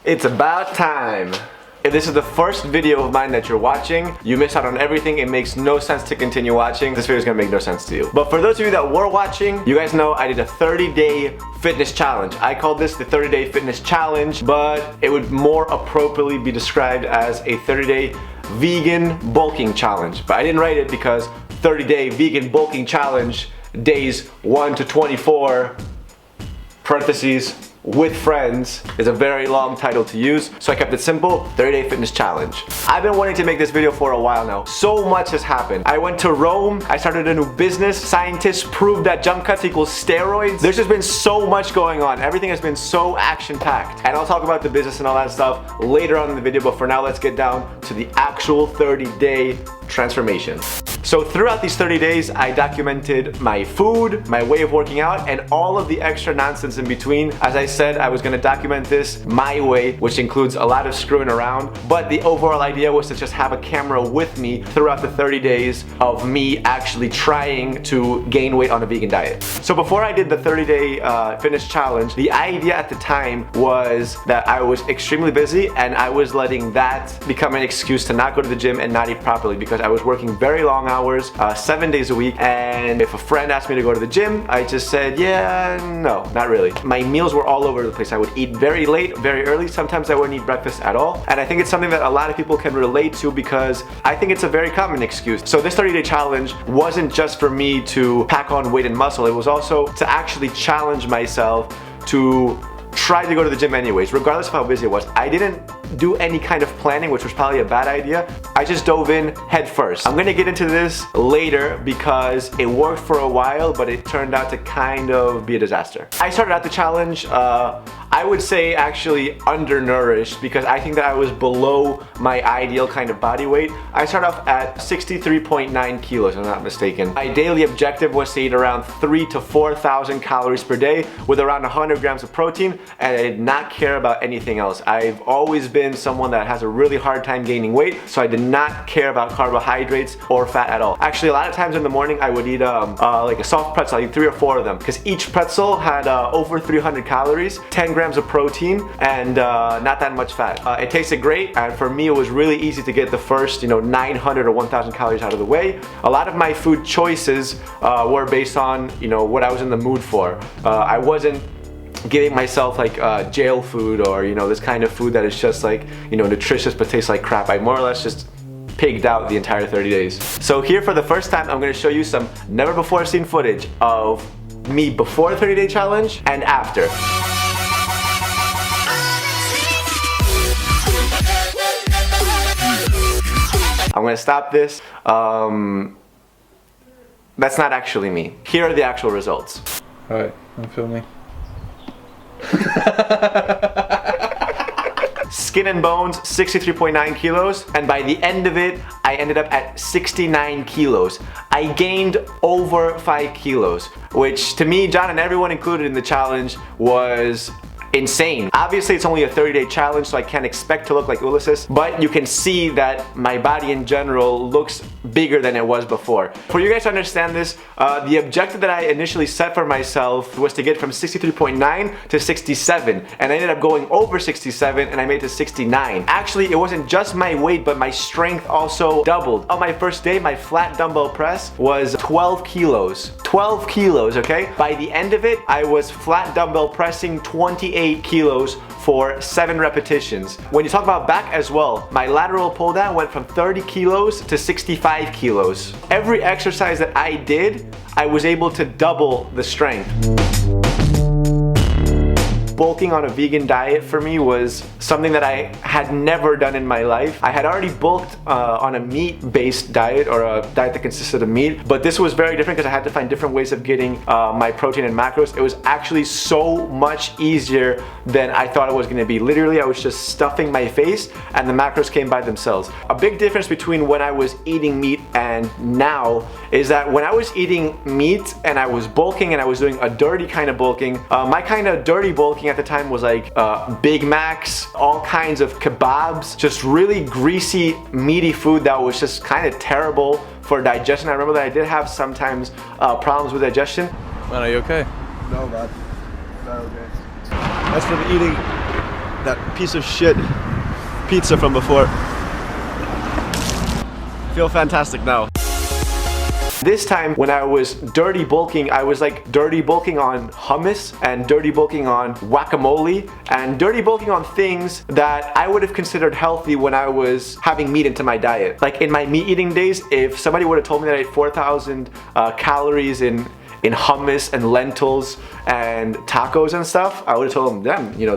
It's about time. If this is the first video of mine that you're watching, you miss out on everything. It makes no sense to continue watching. This video is gonna make no sense to you. But for those of you that were watching, you guys know I did a 30-day fitness challenge. I called this the 30-day fitness challenge, but it would more appropriately be described as a 30-day vegan bulking challenge. But I didn't write it because 30-day vegan bulking challenge days 1 to 24 parentheses with friends is a very long title to use, so I kept it simple, 30-day fitness challenge. I've been wanting to make this video for a while now. So much has happened. I went to Rome, I started a new business, scientists proved that jump cuts equals steroids. There's just been so much going on. Everything has been so action-packed. And I'll talk about the business and all that stuff later on in the video, but for now let's get down to the actual 30-day transformation. So throughout these 30 days, I documented my food, my way of working out, and all of the extra nonsense in between. As I said, I was gonna document this my way, which includes a lot of screwing around, but the overall idea was to just have a camera with me throughout the 30 days of me actually trying to gain weight on a vegan diet. So before I did the 30-day fitness challenge, the idea at the time was that I was extremely busy and I was letting that become an excuse to not go to the gym and not eat properly because I was working very long hours, 7 days a week, and if a friend asked me to go to the gym, I just said, yeah, no, not really. My meals were all over the place. I would eat very late, very early. Sometimes I wouldn't eat breakfast at all. And I think it's something that a lot of people can relate to because I think it's a very common excuse. So this 30-day challenge wasn't just for me to pack on weight and muscle. It was also to actually challenge myself to try to go to the gym anyways, regardless of how busy it was. I didn't do any kind of planning, which was probably a bad idea. I just dove in head first. I'm gonna get into this later because it worked for a while, but it turned out to kind of be a disaster. I started out the challenge, I would say actually undernourished because I think that I was below my ideal kind of body weight. I started off at 63.9 kilos, if I'm not mistaken. My daily objective was to eat around 3,000 to 4,000 calories per day with around 100 grams of protein, and I did not care about anything else. I've always been someone that has a really hard time gaining weight, so I did not care about carbohydrates or fat at all. Actually, a lot of times in the morning I would eat like a soft pretzel. I'd eat 3 or 4 of them because each pretzel had over 300 calories, 10 grams of protein, and not that much fat. It tasted great, and for me it was really easy to get the first 900 or 1,000 calories out of the way. A lot of my food choices were based on what I was in the mood for. I wasn't giving myself like jail food or this kind of food that is just like nutritious but tastes like crap. I more or less just pigged out the entire 30 days. So here for the first time I'm going to show you some never before seen footage of me before the 30-day challenge and after. I'm going to stop this. That's not actually me. Here are the actual results. Alright, I'm filming. Skin and bones, 63.9 kilos, and by the end of it, I ended up at 69 kilos. I gained over 5 kilos, which to me, John, and everyone included in the challenge was insane. Obviously, it's only a 30-day challenge, so I can't expect to look like Ulysses, but you can see that my body in general looks bigger than it was before. For you guys to understand this, the objective that I initially set for myself was to get from 63.9 to 67, and I ended up going over 67 and I made it to 69. Actually, it wasn't just my weight, but my strength also doubled. On my first day, my flat dumbbell press was 12 kilos. 12 kilos, okay? By the end of it, I was flat dumbbell pressing 28 kilos for 7 repetitions. When you talk about back as well, my lateral pull down went from 30 kilos to 65 kilos. Every exercise that I did, I was able to double the strength. Bulking on a vegan diet for me was something that I had never done in my life. I had already bulked on a meat-based diet or a diet that consisted of meat, but this was very different because I had to find different ways of getting my protein and macros. It was actually so much easier than I thought it was going to be. Literally, I was just stuffing my face and the macros came by themselves. A big difference between when I was eating meat and now is that when I was eating meat and I was bulking and I was doing a dirty kind of bulking, my kind of dirty bulking at the time was like Big Macs, all kinds of kebabs, just really greasy, meaty food that was just kind of terrible for digestion. I remember that I did have sometimes problems with digestion. Man, are you okay? No, man. Not okay. As for the eating that piece of shit pizza from before. Feel fantastic now. This time when I was dirty bulking, I was like dirty bulking on hummus and dirty bulking on guacamole and dirty bulking on things that I would have considered healthy when I was having meat into my diet. Like in my meat eating days, if somebody would have told me that I ate 4,000 calories in hummus and lentils and tacos and stuff, I would have told them, damn, you know,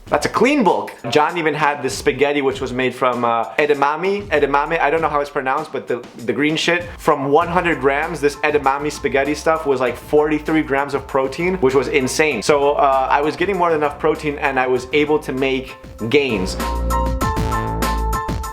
that's a clean bulk. John even had this spaghetti which was made from edamame, I don't know how it's pronounced, but the green shit. From 100 grams, this edamame spaghetti stuff was like 43 grams of protein, which was insane. So I was getting more than enough protein and I was able to make gains.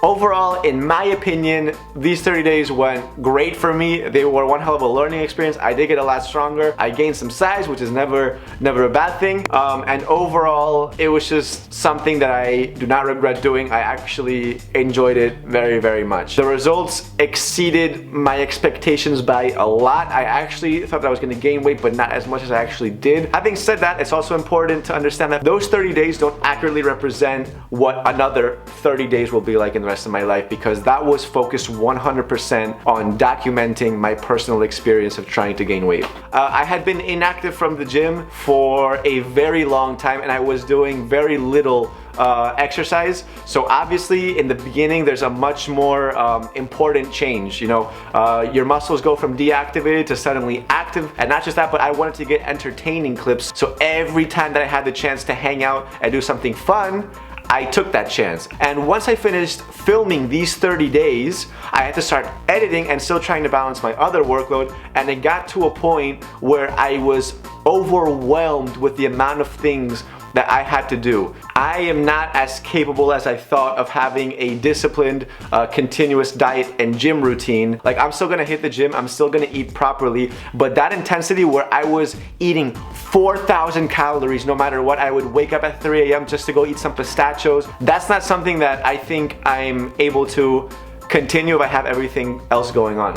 Overall, in my opinion, these 30 days went great for me. They were one hell of a learning experience. I did get a lot stronger. I gained some size, which is never a bad thing. And overall, it was just something that I do not regret doing. I actually enjoyed it very, very much. The results exceeded my expectations by a lot. I actually thought that I was gonna gain weight, but not as much as I actually did. Having said that, it's also important to understand that those 30 days don't accurately represent what another 30 days will be like in the rest of my life, because that was focused 100% on documenting my personal experience of trying to gain weight. I had been inactive from the gym for a very long time and I was doing very little exercise. So obviously in the beginning there's a much more important change. You know, your muscles go from deactivated to suddenly active, and not just that, but I wanted to get entertaining clips. So every time that I had the chance to hang out and do something fun, I took that chance. And once I finished filming these 30 days, I had to start editing and still trying to balance my other workload, and it got to a point where I was overwhelmed with the amount of things that I had to do. I am not as capable as I thought of having a disciplined, continuous diet and gym routine. Like, I'm still gonna hit the gym, I'm still gonna eat properly, but that intensity where I was eating 4,000 calories no matter what, I would wake up at 3 a.m. just to go eat some pistachios, that's not something that I think I'm able to continue if I have everything else going on.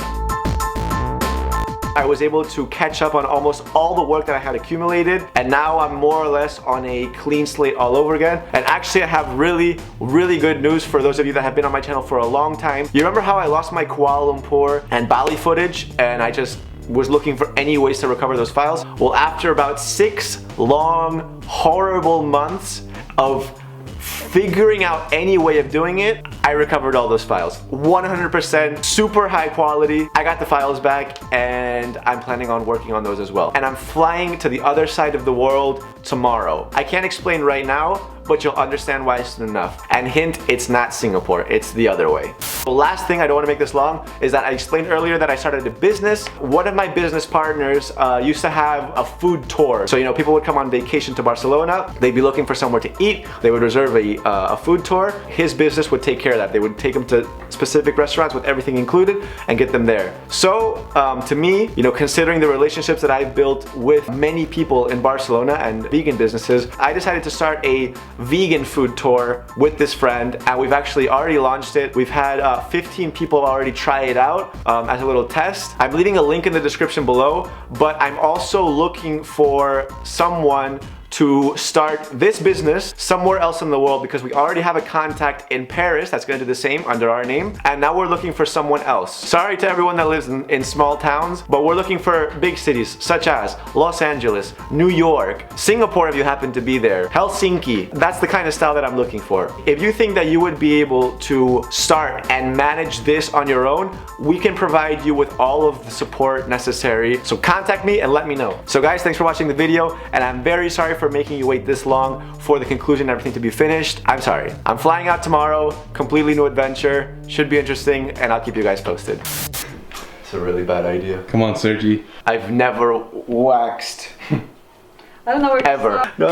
I was able to catch up on almost all the work that I had accumulated, and now I'm more or less on a clean slate all over again. And actually I have really good news for those of you that have been on my channel for a long time. You remember how I lost my Kuala Lumpur and Bali footage and I just was looking for any ways to recover those files? Well, after about 6 long, horrible months of figuring out any way of doing it, I recovered all those files. 100%, super high quality. I got the files back and I'm planning on working on those as well. And I'm flying to the other side of the world tomorrow. I can't explain right now, but you'll understand why soon enough. And hint, it's not Singapore, it's the other way. The last thing, I don't want to make this long, is that I explained earlier that I started a business. One of my business partners used to have a food tour. So, you know, people would come on vacation to Barcelona, they'd be looking for somewhere to eat, they would reserve a food tour. His business would take care of that. They would take them to specific restaurants with everything included and get them there. So, to me, you know, considering the relationships that I've built with many people in Barcelona and vegan businesses, I decided to start a vegan food tour with this friend, and we've actually already launched it. We've had 15 people already try it out as a little test. I'm leaving a link in the description below, but I'm also looking for someone to start this business somewhere else in the world, because we already have a contact in Paris that's gonna do the same under our name, and now we're looking for someone else. Sorry to everyone that lives in small towns, but we're looking for big cities such as Los Angeles, New York, Singapore if you happen to be there, Helsinki. That's the kind of style that I'm looking for. If you think that you would be able to start and manage this on your own, we can provide you with all of the support necessary. So contact me and let me know. So guys, thanks for watching the video, and I'm very sorry for making you wait this long for the conclusion and everything to be finished. I'm sorry. I'm flying out tomorrow, completely new adventure, should be interesting, and I'll keep you guys posted. It's a really bad idea. Come on, Sergi. I've never waxed. I don't know where ever. No.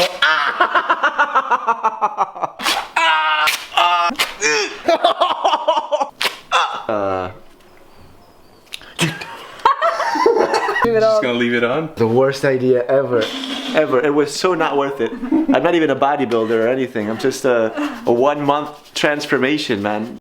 Just gonna leave it on? The worst idea ever. It was so not worth it. I'm not even a bodybuilder or anything. I'm just a 1 month transformation, man.